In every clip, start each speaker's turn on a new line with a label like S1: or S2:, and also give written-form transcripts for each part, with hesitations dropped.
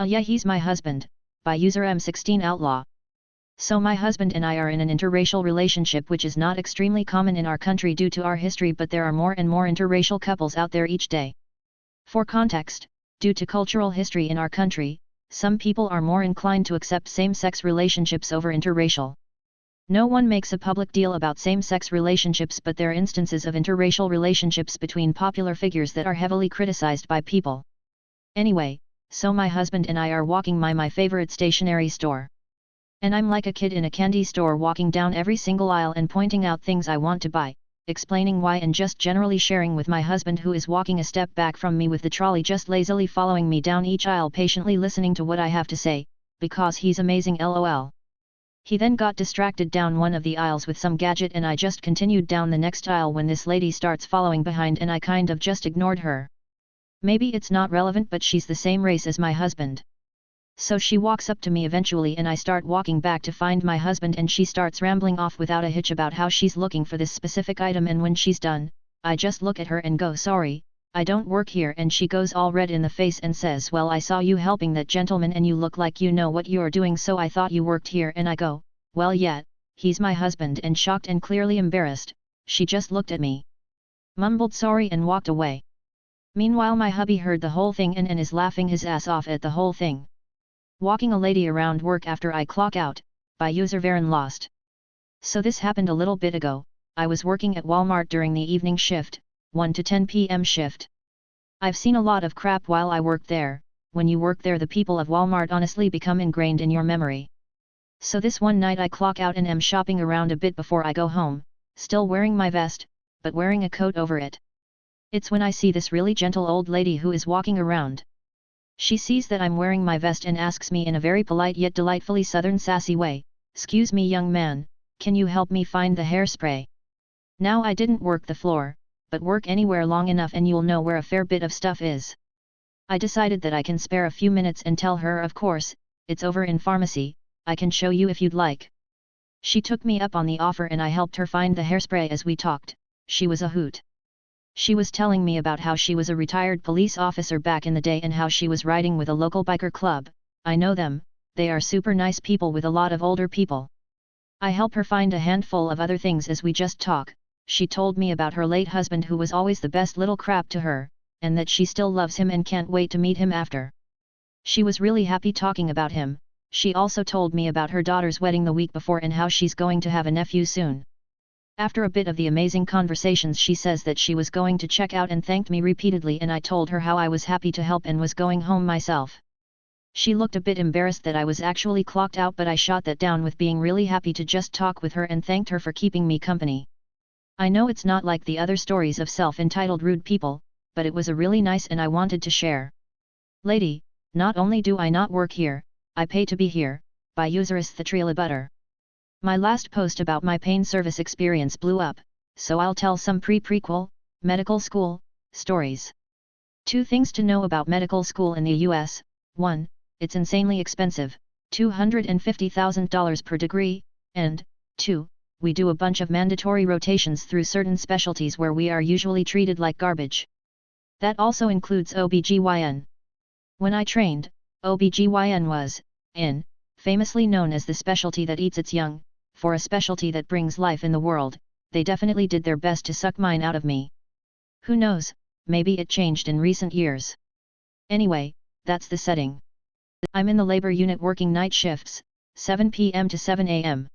S1: Yeah, he's my husband, by user M16 Outlaw. So my husband and I are in an interracial relationship, which is not extremely common in our country due to our history, but there are more and more interracial couples out there each day. For context, due to cultural history in our country, some people are more inclined to accept same-sex relationships over interracial. No one makes a public deal about same-sex relationships, but there are instances of interracial relationships between popular figures that are heavily criticized by people. Anyway, so my husband and I are walking by my favorite stationery store. And I'm like a kid in a candy store, walking down every single aisle and pointing out things I want to buy, explaining why, and just generally sharing with my husband, who is walking a step back from me with the trolley, just lazily following me down each aisle, patiently listening to what I have to say, because he's amazing, lol. He then got distracted down one of the aisles with some gadget, and I just continued down the next aisle when this lady starts following behind, and I kind of just ignored her. Maybe it's not relevant, but she's the same race as my husband. So she walks up to me eventually, and I start walking back to find my husband, and she starts rambling off without a hitch about how she's looking for this specific item, and when she's done, I just look at her and go, "Sorry, I don't work here," and she goes all red in the face and says, "Well, I saw you helping that gentleman and you look like you know what you're doing, so I thought you worked here," and I go, "Well, yeah, he's my husband," and shocked and clearly embarrassed, she just looked at me, mumbled sorry, and walked away. Meanwhile, my hubby heard the whole thing and is laughing his ass off at the whole thing. Walking a lady around work after I clock out, by user Varen Lost. So this happened a little bit ago. I was working at Walmart during the evening shift, 1 to 10 p.m. shift. I've seen a lot of crap while I worked there. When you work there, the people of Walmart honestly become ingrained in your memory. So this one night I clock out and am shopping around a bit before I go home, still wearing my vest, but wearing a coat over it. It's when I see this really gentle old lady who is walking around. She sees that I'm wearing my vest and asks me in a very polite yet delightfully southern sassy way, "Excuse me, young man, can you help me find the hairspray?" Now, I didn't work the floor, but work anywhere long enough and you'll know where a fair bit of stuff is. I decided that I can spare a few minutes and tell her, "Of course, it's over in pharmacy, I can show you if you'd like." She took me up on the offer and I helped her find the hairspray. As we talked, she was a hoot. She was telling me about how she was a retired police officer back in the day and how she was riding with a local biker club. I know them, they are super nice people with a lot of older people. I help her find a handful of other things as we just talk. She told me about her late husband, who was always the best little crap to her, and that she still loves him and can't wait to meet him after. She was really happy talking about him. She also told me about her daughter's wedding the week before and how she's going to have a nephew soon. After a bit of the amazing conversations, she says that she was going to check out and thanked me repeatedly, and I told her how I was happy to help and was going home myself. She looked a bit embarrassed that I was actually clocked out, but I shot that down with being really happy to just talk with her and thanked her for keeping me company. I know it's not like the other stories of self-entitled rude people, but it was a really nice and I wanted to share. Lady, not only do I not work here, I pay to be here, by user Butter. My last post about my pain service experience blew up, so I'll tell some prequel, medical school, stories. 2 things to know about medical school in the US. 1. It's insanely expensive, $250,000 per degree, and 2. We do a bunch of mandatory rotations through certain specialties where we are usually treated like garbage. That also includes OBGYN. When I trained, OBGYN was, famously known as the specialty that eats its young. For a specialty that brings life in the world, they definitely did their best to suck mine out of me. Who knows, maybe it changed in recent years. Anyway, that's the setting. I'm in the labor unit working night shifts, 7 p.m. to 7 a.m.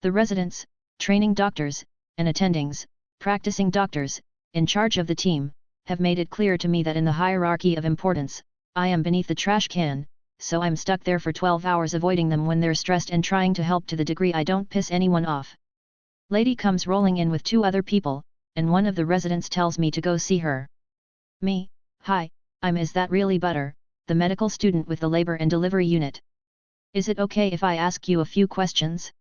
S1: The residents, training doctors, and attendings, practicing doctors, in charge of the team, have made it clear to me that in the hierarchy of importance, I am beneath the trash can. So I'm stuck there for 12 hours avoiding them when they're stressed and trying to help to the degree I don't piss anyone off. Lady comes rolling in with 2 other people, and one of the residents tells me to go see her. Me, "Hi, is that really Butter, the medical student with the labor and delivery unit? Is it okay if I ask you a few questions?"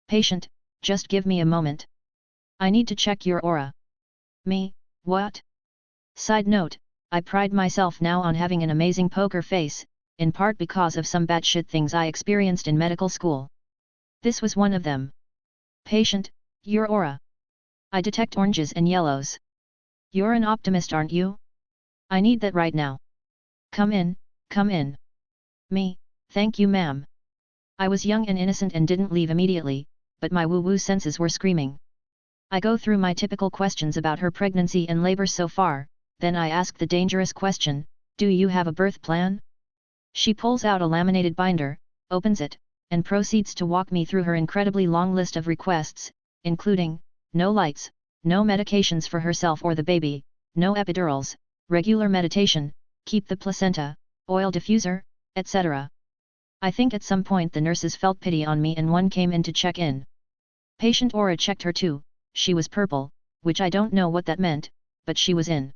S1: Patient, just give me a moment. I need to check your aura. Me, what? Side note, I pride myself now on having an amazing poker face, in part because of some batshit things I experienced in medical school. This was one of them. Patient, your aura. I detect oranges and yellows. You're an optimist, aren't you? I need that right now. Come in, come in. Me, thank you ma'am. I was young and innocent and didn't leave immediately, but my woo-woo senses were screaming. I go through my typical questions about her pregnancy and labor so far, then I ask the dangerous question, do you have a birth plan? She pulls out a laminated binder, opens it, and proceeds to walk me through her incredibly long list of requests, including, no lights, no medications for herself or the baby, no epidurals, regular meditation, keep the placenta, oil diffuser, etc. I think at some point the nurses felt pity on me and one came in to check in. Patient Aura checked her too, she was purple, which I don't know what that meant, but she was in.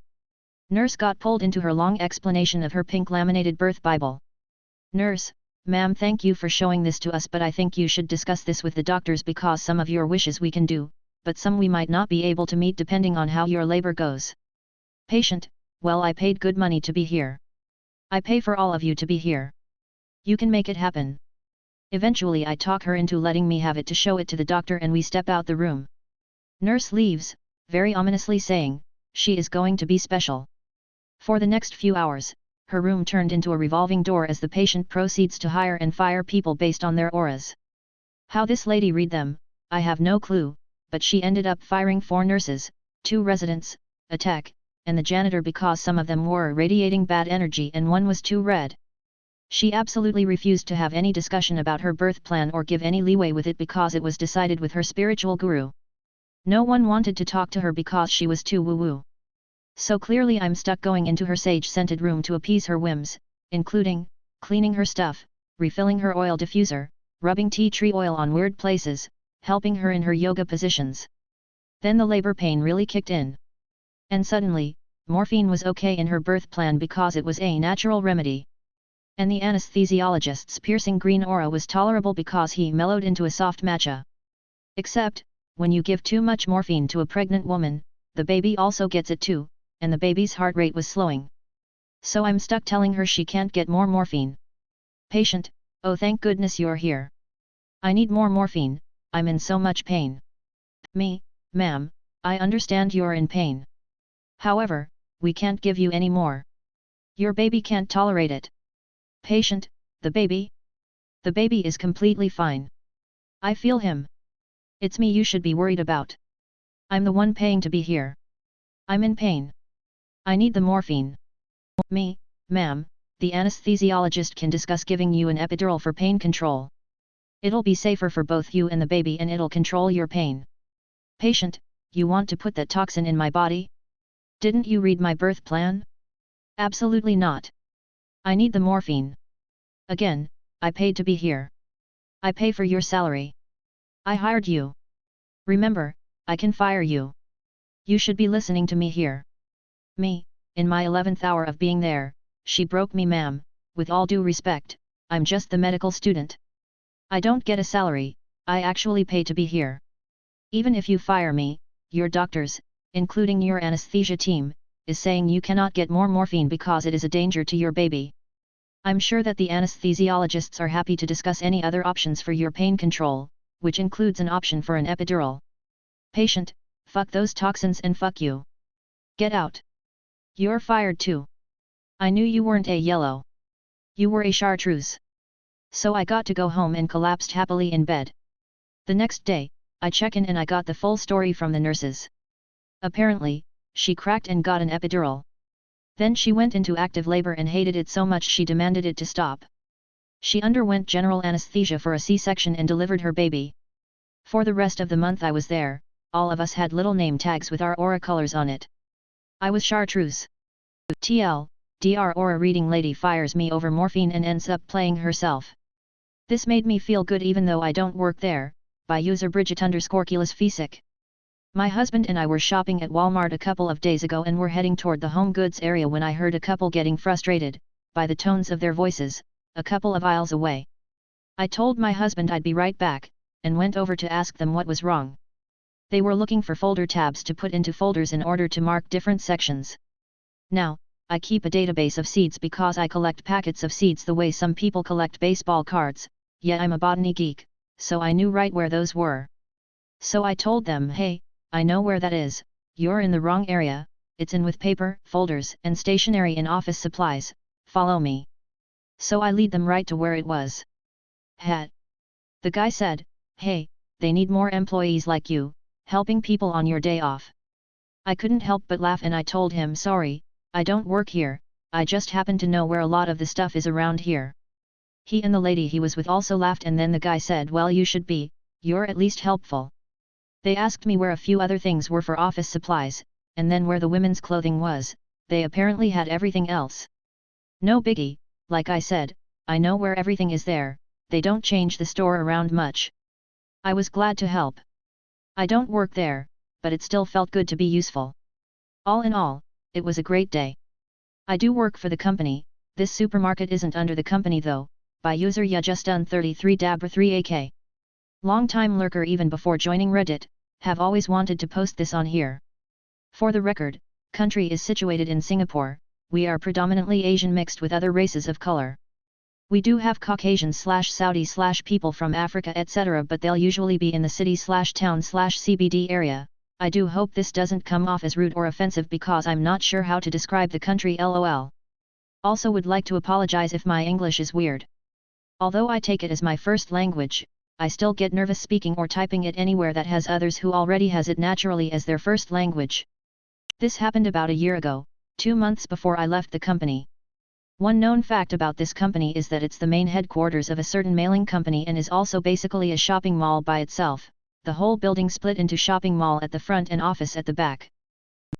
S1: Nurse got pulled into her long explanation of her pink laminated birth Bible. Nurse, ma'am, thank you for showing this to us, but I think you should discuss this with the doctors because some of your wishes we can do, but some we might not be able to meet depending on how your labor goes. Patient, well, I paid good money to be here. I pay for all of you to be here. You can make it happen. Eventually I talk her into letting me have it to show it to the doctor and we step out the room. Nurse leaves, very ominously saying, she is going to be special. For the next few hours, her room turned into a revolving door as the patient proceeds to hire and fire people based on their auras. How this lady read them, I have no clue, but she ended up firing 4 nurses, 2 residents, a tech, and the janitor because some of them were radiating bad energy and one was too red. She absolutely refused to have any discussion about her birth plan or give any leeway with it because it was decided with her spiritual guru. No one wanted to talk to her because she was too woo-woo. So clearly I'm stuck going into her sage-scented room to appease her whims, including, cleaning her stuff, refilling her oil diffuser, rubbing tea tree oil on weird places, helping her in her yoga positions. Then the labor pain really kicked in. And suddenly, morphine was okay in her birth plan because it was a natural remedy. And the anesthesiologist's piercing green aura was tolerable because he mellowed into a soft matcha. Except, when you give too much morphine to a pregnant woman, the baby also gets it too, and the baby's heart rate was slowing. So I'm stuck telling her she can't get more morphine. Patient, oh thank goodness you're here. I need more morphine, I'm in so much pain. Me, ma'am, I understand you're in pain. However, we can't give you any more. Your baby can't tolerate it. Patient, the baby? The baby is completely fine. I feel him. It's me you should be worried about. I'm the one paying to be here. I'm in pain. I need the morphine. Me, ma'am, the anesthesiologist can discuss giving you an epidural for pain control. It'll be safer for both you and the baby and it'll control your pain. Patient, you want to put that toxin in my body? Didn't you read my birth plan? Absolutely not. I need the morphine. Again, I paid to be here. I pay for your salary. I hired you. Remember, I can fire you. You should be listening to me here. Me, in my 11th hour of being there, she broke me ma'am, with all due respect, I'm just the medical student. I don't get a salary, I actually pay to be here. Even if you fire me, your doctors, including your anesthesia team, is saying you cannot get more morphine because it is a danger to your baby. I'm sure that the anesthesiologists are happy to discuss any other options for your pain control, which includes an option for an epidural. Patient, fuck those toxins and fuck you. Get out. You're fired too. I knew you weren't a yellow. You were a chartreuse. So I got to go home and collapsed happily in bed. The next day, I check in and I got the full story from the nurses. Apparently, she cracked and got an epidural. Then she went into active labor and hated it so much she demanded it to stop. She underwent general anesthesia for a C-section and delivered her baby. For the rest of the month I was there, all of us had little name tags with our aura colors on it. I was chartreuse. TL, Dr. Aura reading lady fires me over morphine and ends up playing herself. This made me feel good even though I don't work there, by user Bridget_Keyless My husband and I were shopping at Walmart a couple of days ago and were heading toward the home goods area when I heard a couple getting frustrated, by the tones of their voices, a couple of aisles away. I told my husband I'd be right back, and went over to ask them what was wrong. They were looking for folder tabs to put into folders in order to mark different sections. Now, I keep a database of seeds because I collect packets of seeds the way some people collect baseball cards, yeah I'm a botany geek, so I knew right where those were. So I told them, hey, I know where that is, you're in the wrong area, it's in with paper, folders and stationery and office supplies, follow me. So I lead them right to where it was. Hat. The guy said, "Hey, they need more employees like you, helping people on your day off." I couldn't help but laugh and I told him, "Sorry, I don't work here, I just happen to know where a lot of the stuff is around here." He and the lady he was with also laughed and then the guy said, "Well, you should be, you're at least helpful." They asked me where a few other things were for office supplies, and then where the women's clothing was. They apparently had everything else. No biggie, like I said, I know where everything is there, they don't change the store around much. I was glad to help. I don't work there, but it still felt good to be useful. All in all, it was a great day. I do work for the company, this supermarket isn't under the company though, by user ya just done 33 dabra 3 ak. Long time lurker even before joining Reddit, have always wanted to post this on here. For the record, country is situated in Singapore, we are predominantly Asian mixed with other races of color. We do have Caucasian/Saudi/ people from Africa etc. but they'll usually be in the city/town/CBD area. I do hope this doesn't come off as rude or offensive because I'm not sure how to describe the country lol. Also would like to apologize if my English is weird. Although I take it as my first language, I still get nervous speaking or typing it anywhere that has others who already has it naturally as their first language. This happened about a year ago, 2 months before I left the company. One known fact about this company is that it's the main headquarters of a certain mailing company and is also basically a shopping mall by itself, the whole building split into shopping mall at the front and office at the back.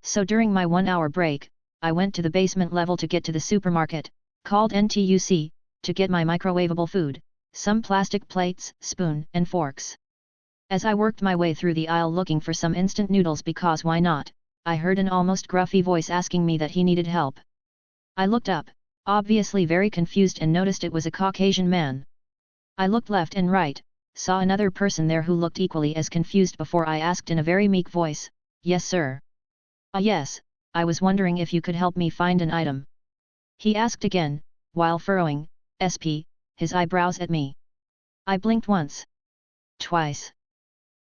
S1: So during my 1-hour break, I went to the basement level to get to the supermarket, called NTUC, to get my microwavable food, some plastic plates, spoon and forks. As I worked my way through the aisle looking for some instant noodles because why not, I heard an almost gruffy voice asking me that he needed help. I looked up, obviously very confused, and noticed it was a Caucasian man. I looked left and right, saw another person there who looked equally as confused before I asked in a very meek voice, "Yes sir." "Ah yes, I was wondering if you could help me find an item." He asked again, while furrowing, his eyebrows at me. I blinked once. Twice.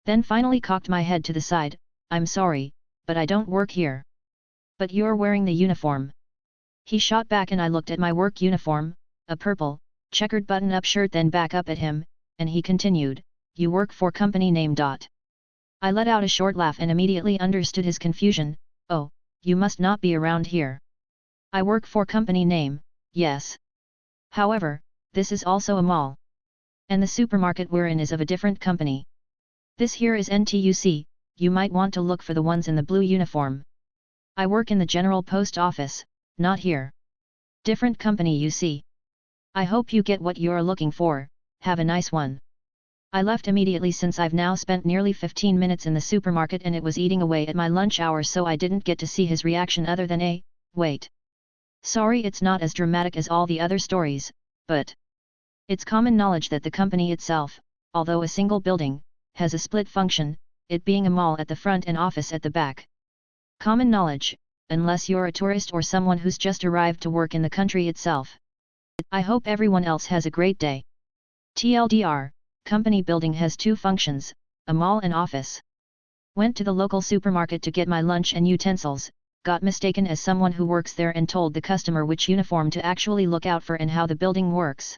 S1: Then finally cocked my head to the side, "I'm sorry, but I don't work here." "But you're wearing the uniform." He shot back and I looked at my work uniform, a purple, checkered button-up shirt, then back up at him, and he continued, "You work for company name. I let out a short laugh and immediately understood his confusion. "Oh, you must not be around here." "I work for company name, yes. However, this is also a mall. And the supermarket we're in is of a different company. This here is NTUC, you might want to look for the ones in the blue uniform. I work in the General Post Office, not here. Different company you see. I hope you get what you're looking for, have a nice one." I left immediately since I've now spent nearly 15 minutes in the supermarket and it was eating away at my lunch hour, so I didn't get to see his reaction other than wait. Sorry, it's not as dramatic as all the other stories, but it's common knowledge that the company itself, although a single building, has a split function, it being a mall at the front and office at the back. Common knowledge, unless you're a tourist or someone who's just arrived to work in the country itself. I hope everyone else has a great day. TLDR, company building has 2 functions, a mall and office. Went to the local supermarket to get my lunch and utensils, got mistaken as someone who works there and told the customer which uniform to actually look out for and how the building works.